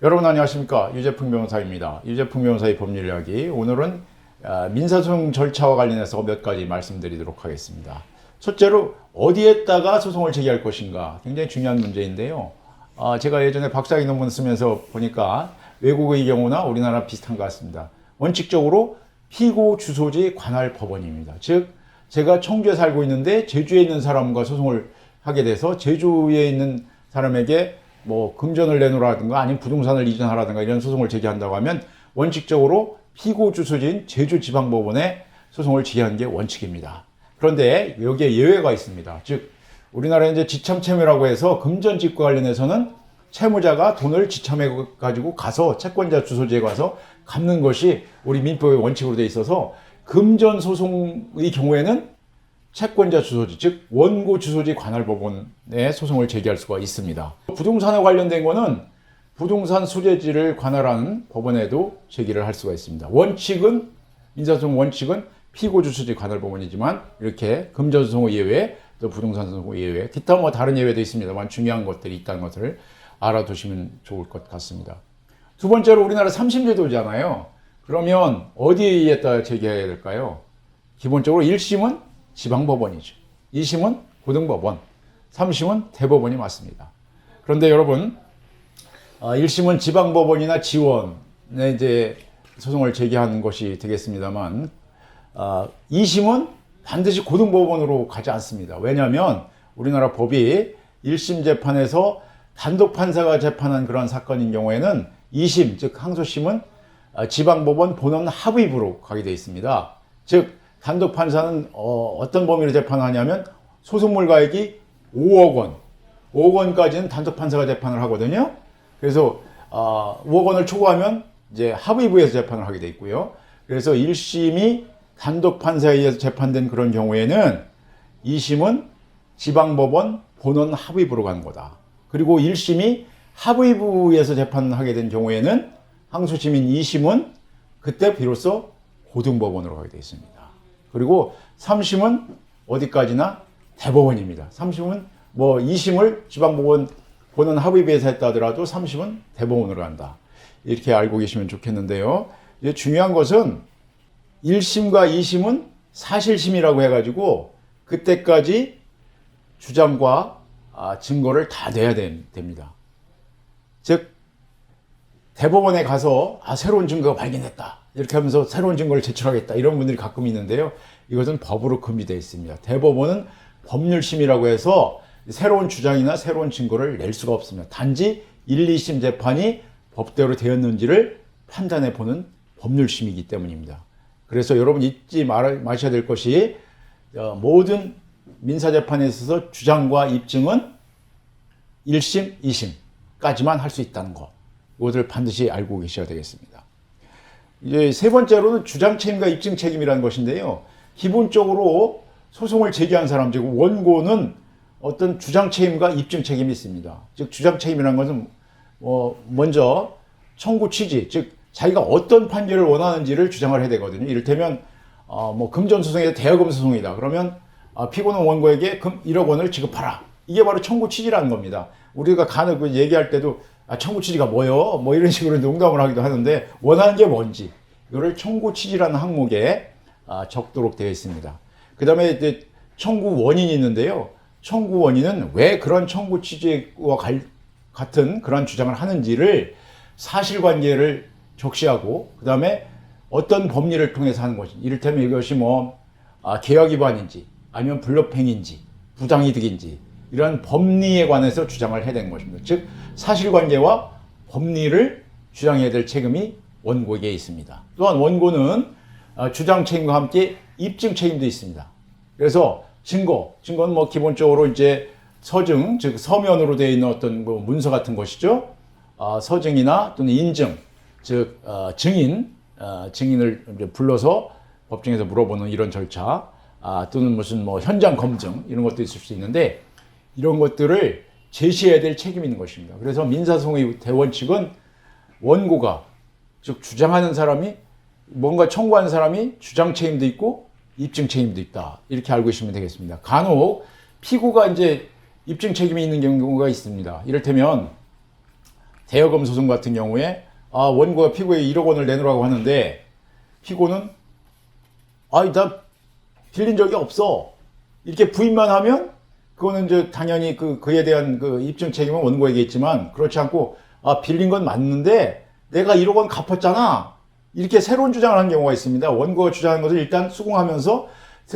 여러분 안녕하십니까? 유재풍 변호사입니다. 유재풍 변호사의 법률 이야기. 오늘은 민사소송 절차와 관련해서 몇 가지 말씀드리도록 하겠습니다. 첫째로 어디에다가 소송을 제기할 것인가 굉장히 중요한 문제인데요. 제가 예전에 박사학위 논문 쓰면서 보니까 외국의 경우나 우리나라 비슷한 것 같습니다. 원칙적으로 피고 주소지 관할 법원입니다. 즉 제가 청주에 살고 있는데 제주에 있는 사람과 소송을 하게 돼서 제주에 있는 사람에게 뭐 금전을 내놓으라든가 아니면 부동산을 이전하라든가 이런 소송을 제기한다고 하면 원칙적으로 피고 주소지인 제주지방법원에 소송을 제기하는 게 원칙입니다. 그런데 여기에 예외가 있습니다. 즉 우리나라에 이제 지참채무라고 해서 금전직과 관련해서는 채무자가 돈을 지참해 가지고 가서 채권자 주소지에 가서 갚는 것이 우리 민법의 원칙으로 되어 있어서 금전 소송의 경우에는 채권자 주소지, 즉 원고 주소지 관할법원에 소송을 제기할 수가 있습니다. 부동산에 관련된 거는 부동산 수재지를 관할하는 법원에도 제기를 할 수가 있습니다. 원칙은 민사소송 원칙은 피고 주소지 관할법원이지만 이렇게 금전소송 예외, 또 부동산 소송 예외, 기타 뭐 다른 예외도 있습니다만 중요한 것들이 있다는 것을 알아두시면 좋을 것 같습니다. 두 번째로 우리나라 3심제도잖아요. 그러면 어디에다 제기해야 될까요? 기본적으로 1심은 지방법원이죠. 2심은 고등법원, 3심은 대법원이 맞습니다. 그런데 여러분, 1심은 지방법원이나 지원에 이제 소송을 제기하는 것이 되겠습니다만, 2심은 반드시 고등법원으로 가지 않습니다. 왜냐하면 우리나라 법이 1심 재판에서 단독 판사가 재판한 그런 사건인 경우에는 2심, 즉 항소심은 지방법원 본원 합의부로 가게 되어 있습니다. 즉 단독 판사는 어떤 범위로 재판하냐면 소송물 가액이 5억 원, 5억 원까지는 단독 판사가 재판을 하거든요. 그래서 5억 원을 초과하면 이제 합의부에서 재판을 하게 돼 있고요. 그래서 1심이 단독 판사에 의해서 재판된 그런 경우에는 2심은 지방법원 본원 합의부로 가는 거다. 그리고 1심이 합의부에서 재판하게 된 경우에는 항소심인 2심은 그때 비로소 고등법원으로 가게 되어 있습니다. 그리고 3심은 어디까지나 대법원입니다. 3심은 뭐 2심을 지방법원 본원 합의부에서 했다 하더라도 3심은 대법원으로 간다. 이렇게 알고 계시면 좋겠는데요. 이제 중요한 것은 1심과 2심은 사실심이라고 해가지고 그때까지 주장과 증거를 다 내야 됩니다. 즉 대법원에 가서 새로운 증거가 발견됐다 이렇게 하면서 새로운 증거를 제출하겠다 이런 분들이 가끔 있는데요. 이것은 법으로 금지되어 있습니다. 대법원은 법률심이라고 해서 새로운 주장이나 새로운 증거를 낼 수가 없습니다. 단지 1, 2심 재판이 법대로 되었는지를 판단해 보는 법률심이기 때문입니다. 그래서 여러분 잊지 마셔야 될 것이 모든 민사재판에 있어서 주장과 입증은 1심, 2심까지만 할 수 있다는 것. 이것을 반드시 알고 계셔야 되겠습니다. 이제 세 번째로는 주장책임과 입증책임이라는 것인데요. 기본적으로 소송을 제기한 사람, 즉 원고는 어떤 주장책임과 입증책임이 있습니다. 즉 주장책임이라는 것은 먼저 청구 취지, 즉 자기가 어떤 판결을 원하는지를 주장을 해야 되거든요. 이를테면 금전소송에서 대여금 소송이다. 그러면 피고는 원고에게 1억 원을 지급하라. 이게 바로 청구 취지라는 겁니다. 우리가 간혹 얘기할 때도 청구 취지가 뭐요? 뭐 이런 식으로 농담을 하기도 하는데 원하는 게 뭔지 이거를 청구 취지라는 항목에 적도록 되어 있습니다. 그 다음에 이제 청구 원인이 있는데요. 청구 원인은 왜 그런 청구 취지와 같은 그런 주장을 하는지를 사실관계를 적시하고 그 다음에 어떤 법리를 통해서 하는 것인지 이를테면 이것이 계약 위반인지 아니면 불법행위인지 부당이득인지 이러한 법리에 관해서 주장을 해야 되는 것입니다. 즉 사실관계와 법리를 주장해야 될 책임이 원고에게 있습니다. 또한 원고는 주장 책임과 함께 입증 책임도 있습니다. 그래서 증거는 기본적으로 이제 서증, 즉 서면으로 되어 있는 어떤 문서 같은 것이죠. 서증이나 또는 인증, 즉 증인을 불러서 법정에서 물어보는 이런 절차, 또는 무슨 현장 검증 이런 것도 있을 수 있는데 이런 것들을 제시해야 될 책임이 있는 것입니다. 그래서 민사소송의 대원칙은 원고가, 즉 주장하는 사람이 뭔가 청구하는 사람이 주장 책임도 있고 입증 책임도 있다. 이렇게 알고 계시면 되겠습니다. 간혹 피고가 이제 입증 책임이 있는 경우가 있습니다. 이를테면 대여금 소송 같은 경우에 원고가 피고에 1억 원을 내놓으라고 하는데 피고는 나 빌린 적이 없어 이렇게 부인만 하면 그거는 이제 당연히 그에 대한 그 입증 책임은 원고에게 있지만 그렇지 않고 빌린 건 맞는데 내가 1억 원 갚았잖아 이렇게 새로운 주장을 한 경우가 있습니다. 원고가 주장한 것을 일단 수긍하면서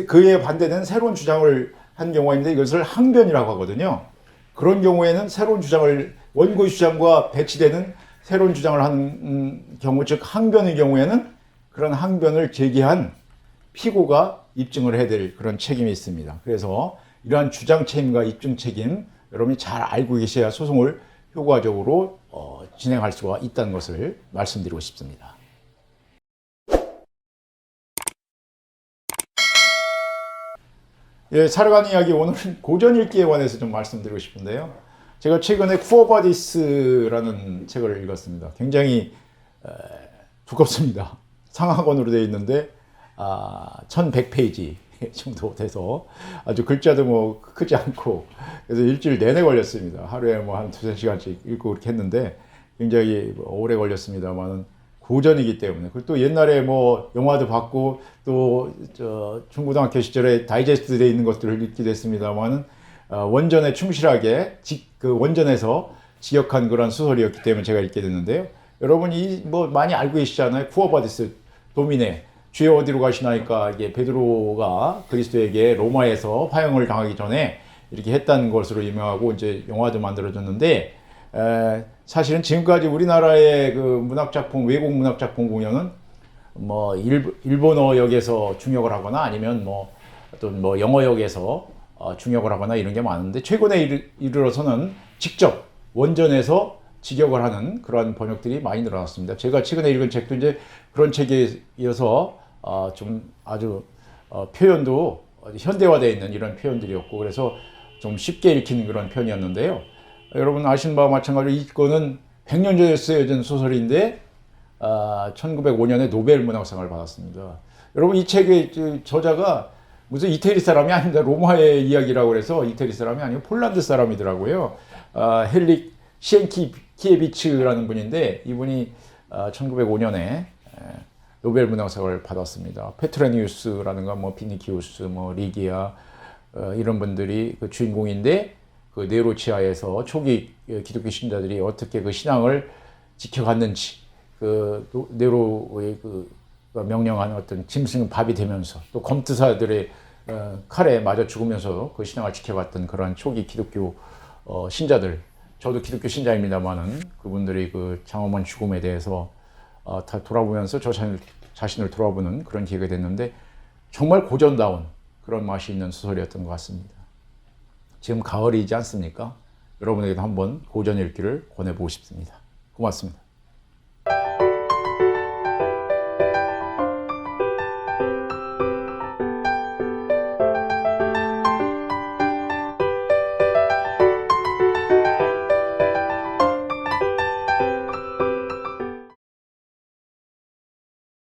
그에 반대되는 새로운 주장을 한 경우가 있는데 이것을 항변이라고 하거든요. 그런 경우에는 새로운 주장을 원고의 주장과 배치되는 새로운 주장을 하는 경우 즉 항변의 경우에는 그런 항변을 제기한 피고가 입증을 해야 될 그런 책임이 있습니다. 그래서 이러한 주장 책임과 입증 책임 여러분이 잘 알고 계셔야 소송을 효과적으로 진행할 수가 있다는 것을 말씀드리고 싶습니다. 예, 살아가는 이야기 오늘은 고전 읽기에 관해서 좀 말씀드리고 싶은데요. 제가 최근에 쿠어바디스라는 책을 읽었습니다. 굉장히 두껍습니다. 상하권으로 되어 있는데 1100페이지 정도 돼서 아주 글자도 뭐 크지 않고 그래서 일주일 내내 걸렸습니다. 하루에 뭐 한 2-3시간씩 읽고 그렇게 했는데 굉장히 오래 걸렸습니다만은 고전이기 때문에 그리고 또 옛날에 뭐 영화도 봤고 또 중고등학교 시절에 다이제스트 되어 있는 것들을 읽기도 했습니다만은 원전에 충실하게 그 원전에서 지역한 그런 소설이었기 때문에 제가 읽게 됐는데요. 여러분이 뭐 많이 알고 계시잖아요. 쿠어바디스 도미네 주여 어디로 가시나이까 이게 베드로가 그리스도에게 로마에서 파형을 당하기 전에 이렇게 했다는 것으로 유명하고 이제 영화도 만들어졌는데 사실은 지금까지 우리나라의 그 문학작품 외국 문학작품 공연은 뭐 일본어 역에서 중역을 하거나 아니면 뭐 어떤 뭐 영어 역에서 중역을 하거나 이런 게 많은데 최근에 이르러서는 직접 원전에서 직역을 하는 그런 번역들이 많이 늘어났습니다. 제가 최근에 읽은 책도 이제 그런 책이어서 좀 아주 표현도 현대화되어 있는 이런 표현들이었고 그래서 좀 쉽게 읽히는 그런 편이었는데요. 여러분 아시는 바와 마찬가지로 이거는 100년 전에 쓰여진 소설인데 1905년에 노벨 문학상을 받았습니다. 여러분 이 책의 저자가 무슨 이태리 사람이 아닙니다. 로마의 이야기라고 해서 이태리 사람이 아니고 폴란드 사람이더라고요. 헬릭 시엔키에비츠라는 분인데 이분이 1905년에 노벨 문학상을 받았습니다. 페트라니우스라든가 뭐 비니키우스, 뭐 리기아 이런 분들이 그 주인공인데 그 네로치아에서 초기 기독교 신자들이 어떻게 그 신앙을 지켜갔는지 그 네로의 그 명령한 어떤 짐승 밥이 되면서 또 검투사들의 칼에 맞아 죽으면서 그 신앙을 지켜갔던 그런 초기 기독교 신자들 저도 기독교 신자입니다만은 그분들이 그 장엄한 죽음에 대해서 다 돌아보면서 저 자신을 돌아보는 그런 기회가 됐는데 정말 고전다운 그런 맛이 있는 소설이었던 것 같습니다. 지금 가을이지 않습니까? 여러분에게도 한번 고전 읽기를 권해보고 싶습니다. 고맙습니다.